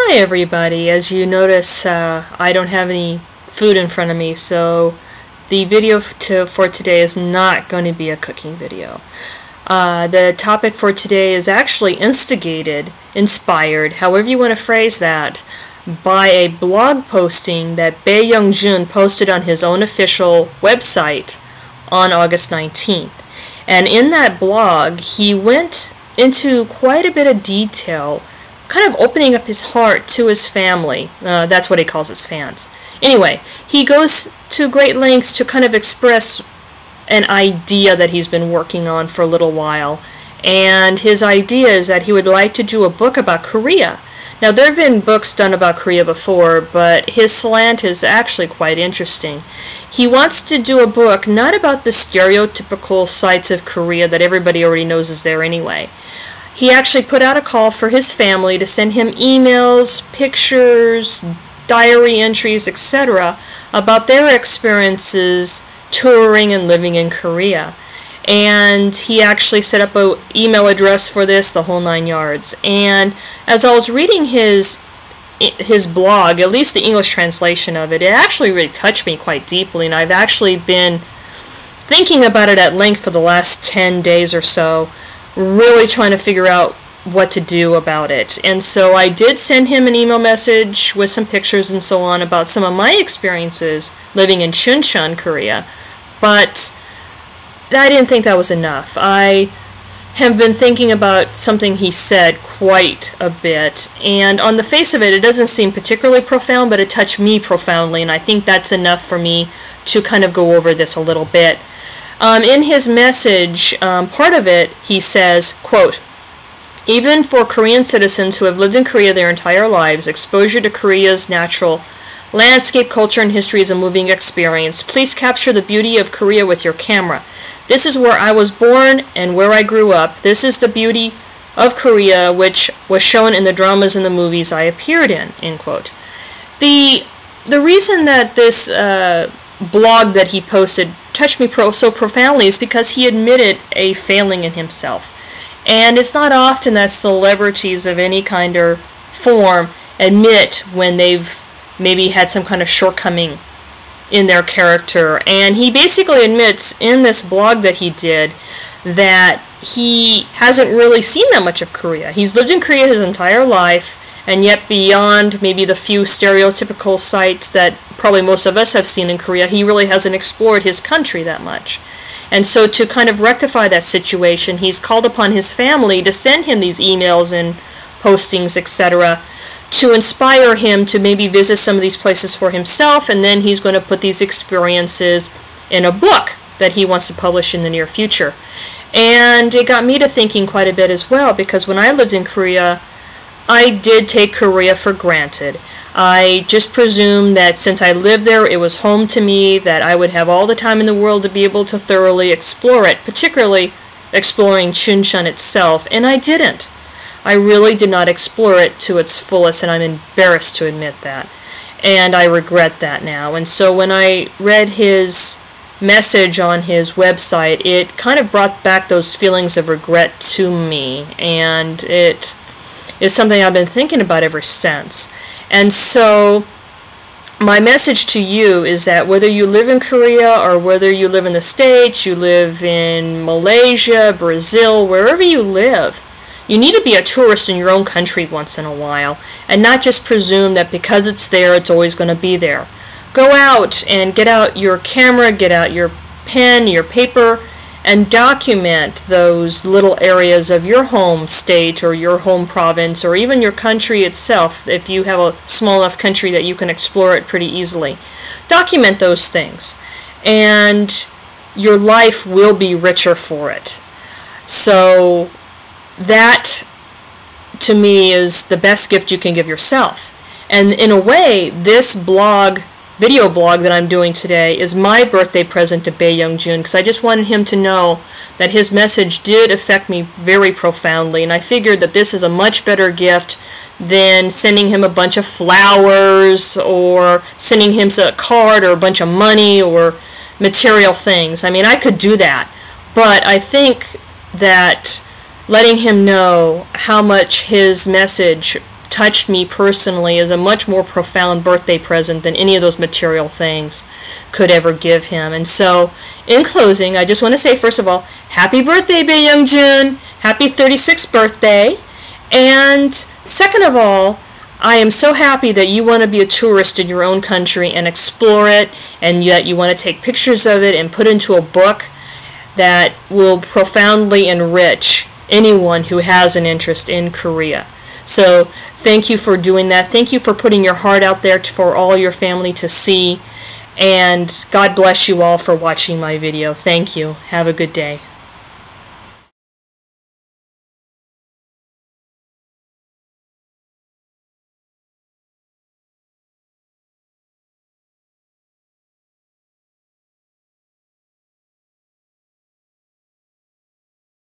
Hi everybody. As you notice, I don't have any food in front of me, so the video for today is not going to be a cooking video. The topic for today is actually inspired, however you want to phrase that, by a blog posting that Bae Yong Joon posted on his own official website on August 19th. And in that blog, he went into quite a bit of detail, kind of opening up his heart to his family. That's what he calls his fans. Anyway, he goes to great lengths to kind of express an idea that he's been working on for a little while. And his idea is that he would like to do a book about Korea. Now, there have been books done about Korea before, but his slant is actually quite interesting. He wants to do a book not about the stereotypical sites of Korea that everybody already knows is there anyway. He actually put out a call for his family to send him emails, pictures, diary entries, etc. about their experiences touring and living in Korea. And he actually set up an email address for this, the whole 9 yards. And as I was reading his blog, at least the English translation of it, it actually really touched me quite deeply, and I've actually been thinking about it at length for the last 10 days or so, really trying to figure out what to do about it. And so I did send him an email message with some pictures and so on about some of my experiences living in Chuncheon, Korea. But I didn't think that was enough. I have been thinking about something he said quite a bit, and on the face of it, it doesn't seem particularly profound, but it touched me profoundly, and I think that's enough for me to kind of go over this a little bit. In his message, part of it, he says, quote, "Even for Korean citizens who have lived in Korea their entire lives, exposure to Korea's natural landscape, culture, and history is a moving experience. Please capture the beauty of Korea with your camera. This is where I was born and where I grew up. This is the beauty of Korea, which was shown in the dramas and the movies I appeared in," end quote. The reason that this blog that he posted touched me so profoundly is because he admitted a failing in himself. And it's not often that celebrities of any kind or form admit when they've maybe had some kind of shortcoming in their character. And he basically admits in this blog that he did that he hasn't really seen that much of Korea. He's lived in Korea his entire life, and yet beyond maybe the few stereotypical sites that probably most of us have seen in Korea, he really hasn't explored his country that much. And so to kind of rectify that situation, he's called upon his family to send him these emails and postings, etc., to inspire him to maybe visit some of these places for himself, and then he's going to put these experiences in a book that he wants to publish in the near future. And it got me to thinking quite a bit as well, because when I lived in Korea, I did take Korea for granted. I just presumed that since I lived there, it was home to me, that I would have all the time in the world to be able to thoroughly explore it, particularly exploring Chuncheon itself, and I didn't. I really did not explore it to its fullest, and I'm embarrassed to admit that. And I regret that now. And so when I read his message on his website, it kind of brought back those feelings of regret to me, and it is something I've been thinking about ever since. And so my message to you is that whether you live in Korea or whether you live in the States, you live in Malaysia, Brazil, wherever you live, you need to be a tourist in your own country once in a while, and not just presume that because it's there, it's always going to be there. Go out and get out your camera, get out your pen, your paper, and document those little areas of your home state or your home province or even your country itself, if you have a small enough country that you can explore it pretty easily. Document those things, and your life will be richer for it. So that, to me, is the best gift you can give yourself. And in a way, this video blog that I'm doing today is my birthday present to Bae Yong Joon, because I just wanted him to know that his message did affect me very profoundly, and I figured that this is a much better gift than sending him a bunch of flowers or sending him a card or a bunch of money or material things. I mean, I could do that, but I think that letting him know how much his message touched me personally is a much more profound birthday present than any of those material things could ever give him. And so, in closing, I just want to say, first of all, happy birthday, Bae Yong Joon! Happy 36th birthday! And second of all, I am so happy that you want to be a tourist in your own country and explore it, and that you want to take pictures of it and put into a book that will profoundly enrich anyone who has an interest in Korea. So thank you for doing that. Thank you for putting your heart out there for all your family to see. And God bless you all for watching my video. Thank you. Have a good day.